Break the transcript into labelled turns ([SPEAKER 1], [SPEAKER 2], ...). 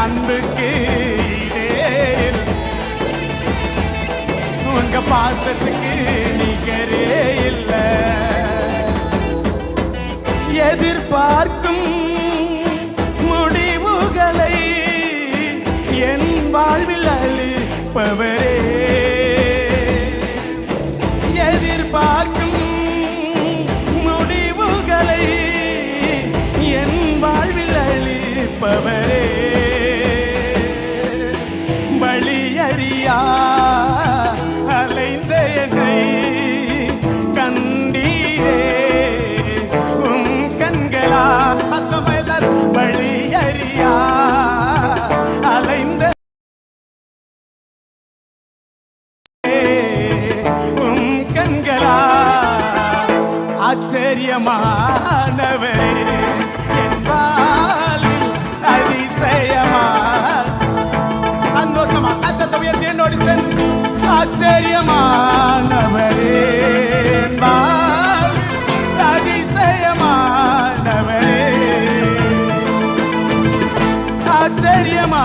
[SPEAKER 1] அன்புக்கு உங்க பாசத்துக்கு நிகரே இல்லை. எதிர்பார்க்கும் முடிவுகளை என் வாழ்வில் அளிப்பவரே, எதிர்பார்க்கும் முடிவுகளை என் வாழ்வில் அளிப்பவரே, வழியறியா அலைந்த என்னை கண்டீரே உம் கண்களா. சத்தம் எல்லாரும் வழியறியா அலைந்த உம் கண்களா. ஆச்சரியமானவரே என்பால் அதிசயமா. சந்தோஷமா சத்தத்தை உயர்த்தி என்னோடு சேர்ந்து ஆச்சரியமானவரே என்பால் அதிசயமானவரே, ஆச்சரியமா